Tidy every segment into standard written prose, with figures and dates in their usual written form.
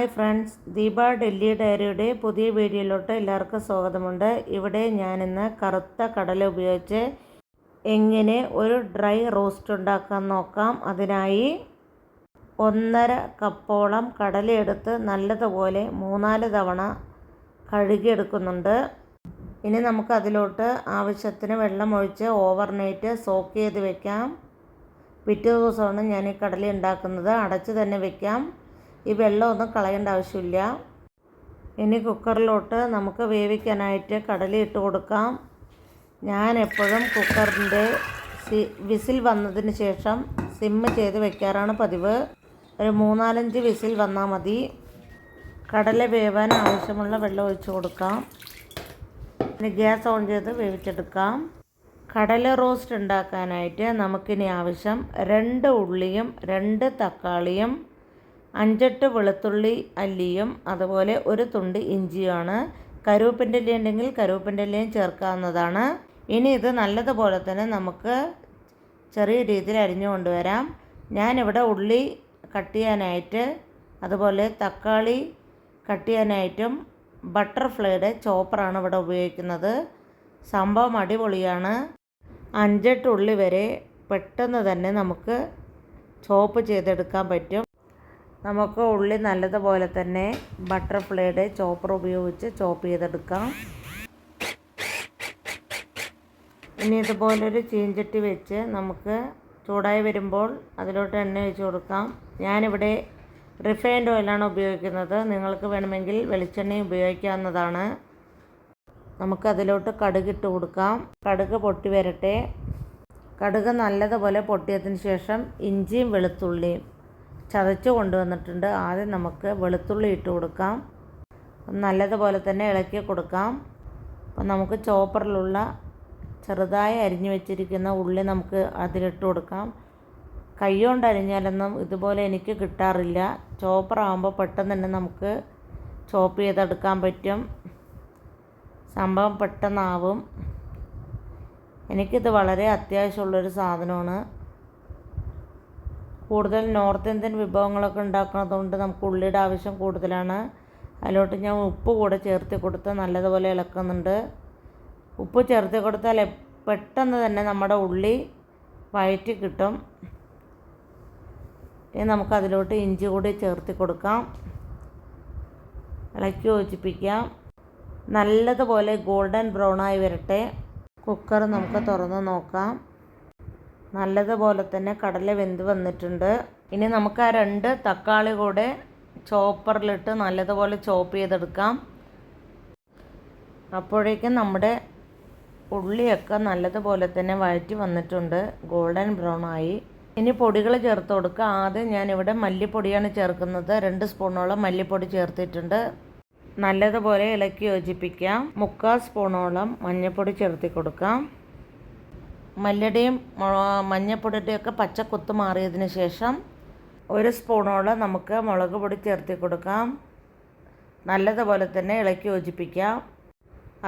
Hi friends, Deepa Delhi ഡയറിയുടെ പുതിയ വീഡിയോയിലോട്ട് എല്ലാവർക്കും സ്വാഗതമുണ്ട്. ഇവിടെ ഞാനിന്ന് കറുത്ത കടല ഉപയോഗിച്ച് എങ്ങനെ ഒരു ഡ്രൈ റോസ്റ്റ് ഉണ്ടാക്കാൻ നോക്കാം. അതിനായി 1.5 കപ്പോളം കടലയെടുത്ത് നല്ലതുപോലെ 3-4 തവണ കഴുകിയെടുക്കുന്നുണ്ട്. ഇനി നമുക്ക് അതിലോട്ട് ആവശ്യത്തിന് വെള്ളം ഒഴിച്ച് ഓവർനൈറ്റ് സോക്ക് ചെയ്ത് വെക്കാം. പിറ്റേ ദിവസമാണ് ഞാൻ ഈ കടല ഉണ്ടാക്കുന്നത്. അടച്ച് തന്നെ വെക്കാം. ഈ വെള്ളമൊന്നും കളയേണ്ട ആവശ്യമില്ല. ഇനി കുക്കറിലോട്ട് നമുക്ക് വേവിക്കാനായിട്ട് കടല ഇട്ട് കൊടുക്കാം. ഞാൻ എപ്പോഴും കുക്കറിൻ്റെ വിസിൽ വന്നതിന് ശേഷം സിമ്മ് ചെയ്ത് വെക്കാറാണ് പതിവ്. ഒരു 3-4 വിസിൽ വന്നാൽ മതി. കടല വേവാൻ ആവശ്യമുള്ള വെള്ളം ഒഴിച്ച് കൊടുക്കാം. ഇനി ഗ്യാസ് ഓൺ ചെയ്ത് വേവിച്ചെടുക്കാം. കടല റോസ്റ്റ് ഉണ്ടാക്കാനായിട്ട് നമുക്കിനി ആവശ്യം 2 ഉള്ളിയും 2 തക്കാളിയും 5-8 വെളുത്തുള്ളി അല്ലിയും അതുപോലെ ഒരു തുണ്ട് ഇഞ്ചിയുമാണ്. കരുവേപ്പിൻ്റെ ഇല ഉണ്ടെങ്കിൽ കരുവേപ്പിൻ്റെ ഇലയും ചേർക്കാവുന്നതാണ്. ഇനി ഇത് നല്ലതുപോലെ തന്നെ നമുക്ക് ചെറിയ രീതിയിൽ അരിഞ്ഞു കൊണ്ടുവരാം. ഞാനിവിടെ ഉള്ളി കട്ട് ചെയ്യാനായിട്ട് അതുപോലെ തക്കാളി കട്ട് ചെയ്യാനായിട്ടും ബട്ടർഫ്ലൈയുടെ ചോപ്പറാണ് ഇവിടെ ഉപയോഗിക്കുന്നത്. സംഭവം അടിപൊളിയാണ്. 5-8 ഉള്ളി വരെ പെട്ടെന്ന് തന്നെ നമുക്ക് ചോപ്പ് ചെയ്തെടുക്കാൻ പറ്റും. നമുക്ക് ഉള്ളി നല്ലതുപോലെ തന്നെ ബട്ടർഫ്ലൈയുടെ ചോപ്പർ ഉപയോഗിച്ച് ചോപ്പ് ചെയ്തെടുക്കാം. ഇനി ഇതുപോലൊരു ചീഞ്ചട്ടി വെച്ച് നമുക്ക് ചൂടായി വരുമ്പോൾ അതിലോട്ട് എണ്ണ ഒഴിച്ച് കൊടുക്കാം. ഞാനിവിടെ റിഫൈൻഡ് ഓയിലാണ് ഉപയോഗിക്കുന്നത്. നിങ്ങൾക്ക് വേണമെങ്കിൽ വെളിച്ചെണ്ണ ഉപയോഗിക്കാവുന്നതാണ്. നമുക്കതിലോട്ട് കടുകിട്ട് കൊടുക്കാം. കടുക് പൊട്ടി വരട്ടെ. കടുക് നല്ലതുപോലെ പൊട്ടിയതിന് ശേഷം ഇഞ്ചിയും വെളുത്തുള്ളിയും ചതച്ച് കൊണ്ടുവന്നിട്ടുണ്ട്. ആദ്യം നമുക്ക് വെളുത്തുള്ളി ഇട്ട് കൊടുക്കാം. നല്ലതുപോലെ തന്നെ ഇളക്കി കൊടുക്കാം. അപ്പം നമുക്ക് ചോപ്പറിലുള്ള ചെറുതായി അരിഞ്ഞു വെച്ചിരിക്കുന്ന ഉള്ളി നമുക്ക് അതിലിട്ട് കൊടുക്കാം. കൈ കൊണ്ട് അരിഞ്ഞാലൊന്നും ഇതുപോലെ എനിക്ക് കിട്ടാറില്ല. ചോപ്പറാകുമ്പോൾ പെട്ടെന്ന് തന്നെ നമുക്ക് ചോപ്പ് ചെയ്തെടുക്കാൻ പറ്റും. സംഭവം പെട്ടെന്നാവും. എനിക്കിത് വളരെ അത്യാവശ്യമുള്ളൊരു സാധനമാണ്. കൂടുതൽ നോർത്ത് ഇന്ത്യൻ വിഭവങ്ങളൊക്കെ ഉണ്ടാക്കുന്നതുകൊണ്ട് നമുക്ക് ഉള്ളിയുടെ ആവശ്യം കൂടുതലാണ്. അതിലോട്ട് ഞാൻ ഉപ്പ് കൂടെ ചേർത്ത് കൊടുത്ത് നല്ലതുപോലെ ഇളക്കുന്നുണ്ട്. ഉപ്പ് ചേർത്ത് കൊടുത്താൽ പെട്ടെന്ന് തന്നെ നമ്മുടെ ഉള്ളി വഴറ്റി കിട്ടും. ഇനി നമുക്കതിലോട്ട് ഇഞ്ചി കൂടി ചേർത്ത് കൊടുക്കാം. ഇളക്കി യോജിപ്പിക്കാം. നല്ലതുപോലെ ഗോൾഡൻ ബ്രൗണായി വരട്ടെ. കുക്കർ നമുക്ക് തുറന്ന് നോക്കാം. നല്ലതുപോലെ തന്നെ കടല വെന്ത് വന്നിട്ടുണ്ട്. ഇനി നമുക്ക് ആ 2 തക്കാളി കൂടെ ചോപ്പറിലിട്ട് നല്ലതുപോലെ ചോപ്പ് ചെയ്തെടുക്കാം. അപ്പോഴേക്കും നമ്മുടെ ഉള്ളിയൊക്കെ നല്ലതുപോലെ തന്നെ വഴറ്റി വന്നിട്ടുണ്ട്. ഗോൾഡൻ ബ്രൗൺ ആയി. ഇനി പൊടികൾ ചേർത്ത് കൊടുക്കുക. ആദ്യം ഞാനിവിടെ മല്ലിപ്പൊടിയാണ് ചേർക്കുന്നത്. 2 സ്പൂണോളം മല്ലിപ്പൊടി ചേർത്തിട്ടുണ്ട്. നല്ലതുപോലെ ഇളക്കി യോജിപ്പിക്കാം. 3/4 സ്പൂണോളം മഞ്ഞൾപ്പൊടി ചേർത്തി കൊടുക്കാം. മല്ലിയുടെയും മഞ്ഞൾപ്പൊടിയുടെയൊക്കെ പച്ചക്കുത്ത് മാറിയതിന് ശേഷം 1 സ്പൂണോളം നമുക്ക് മുളക് പൊടി ചേർത്തി കൊടുക്കാം. നല്ലതുപോലെ തന്നെ ഇളക്കി യോജിപ്പിക്കാം.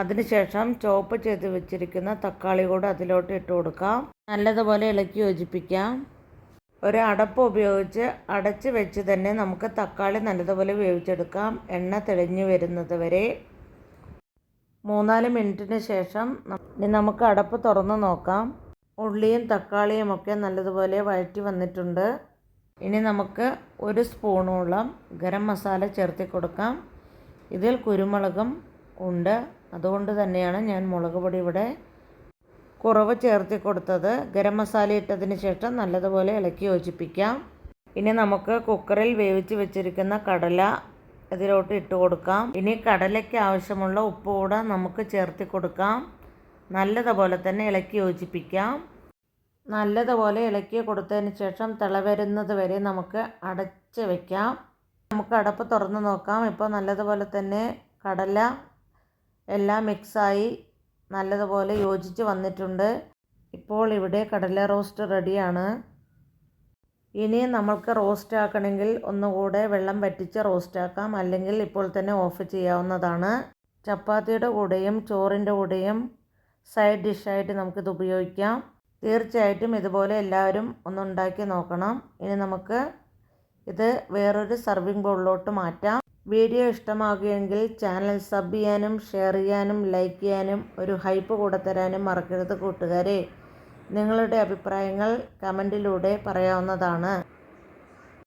അതിനുശേഷം ചോപ്പ് ചെയ്ത് വെച്ചിരിക്കുന്ന തക്കാളി കൂടെ അതിലോട്ട് ഇട്ട് കൊടുക്കാം. നല്ലതുപോലെ ഇളക്കി യോജിപ്പിക്കാം. ഒരു അടപ്പ് ഉപയോഗിച്ച് അടച്ച് വെച്ച് തന്നെ നമുക്ക് തക്കാളി നല്ലതുപോലെ വേവിച്ചെടുക്കാം. എണ്ണ തെളിഞ്ഞു വരുന്നത് വരെ 3-4 മിനിറ്റിന് ശേഷം നമുക്ക് അടപ്പ് തുറന്ന് നോക്കാം. ഉള്ളിയും തക്കാളിയും ഒക്കെ നല്ലതുപോലെ വഴറ്റി വന്നിട്ടുണ്ട്. ഇനി നമുക്ക് 1 സ്പൂണോളം ഗരം മസാല ചേർത്തി കൊടുക്കാം. ഇതിൽ കുരുമുളകും ഉണ്ട്. അതുകൊണ്ട് തന്നെയാണ് ഞാൻ മുളക് പൊടി ഇവിടെ കുറവ് ചേർത്തി കൊടുത്തത്. ഗരം മസാല ഇട്ടതിന് ശേഷം നല്ലതുപോലെ ഇളക്കി യോജിപ്പിക്കാം. ഇനി നമുക്ക് കുക്കറിൽ വേവിച്ച് വെച്ചിരിക്കുന്ന കടല ഇതിലോട്ട് ഇട്ട് കൊടുക്കാം. ഇനി കടലയ്ക്ക് ആവശ്യമുള്ള ഉപ്പ് കൂടെ നമുക്ക് ചേർത്തി കൊടുക്കാം. നല്ലതുപോലെ തന്നെ ഇളക്കി യോജിപ്പിക്കാം. നല്ലതുപോലെ ഇളക്കി കൊടുത്തതിന് ശേഷം തിളവരുന്നത് വരെ നമുക്ക് അടച്ച് വയ്ക്കാം. നമുക്ക് അടപ്പ് തുറന്ന് നോക്കാം. ഇപ്പോൾ നല്ലതുപോലെ തന്നെ കടല എല്ലാം മിക്സായി നല്ലതുപോലെ യോജിച്ച് വന്നിട്ടുണ്ട്. ഇപ്പോൾ ഇവിടെ കടല റോസ്റ്റ് റെഡിയാണ്. ഇനി നമ്മൾക്ക് റോസ്റ്റ് ആക്കണമെങ്കിൽ ഒന്നുകൂടെ വെള്ളം വറ്റിച്ച് റോസ്റ്റ് ആക്കാം. അല്ലെങ്കിൽ ഇപ്പോൾ തന്നെ ഓഫ് ചെയ്യാവുന്നതാണ്. ചപ്പാത്തിയുടെ കൂടെയും ചോറിൻ്റെ കൂടെയും സൈഡ് ഡിഷായിട്ട് നമുക്കിത് ഉപയോഗിക്കാം. തീർച്ചയായിട്ടും ഇതുപോലെ എല്ലാവരും ഒന്നുണ്ടാക്കി നോക്കണം. ഇനി നമുക്ക് ഇത് വേറൊരു സർവിങ് ബൗളിലോട്ട് മാറ്റാം. വീഡിയോ ഇഷ്ടമാകുമെങ്കിൽ ചാനൽ സബ് ചെയ്യാനും ഷെയർ ചെയ്യാനും ലൈക്ക് ചെയ്യാനും ഒരു ഹൈപ്പ് കൂടെ തരാനും മറക്കരുത് കൂട്ടുകാരെ. നിങ്ങളുടെ അഭിപ്രായങ്ങൾ കമൻറ്റിലൂടെ പറയാവുന്നതാണ്.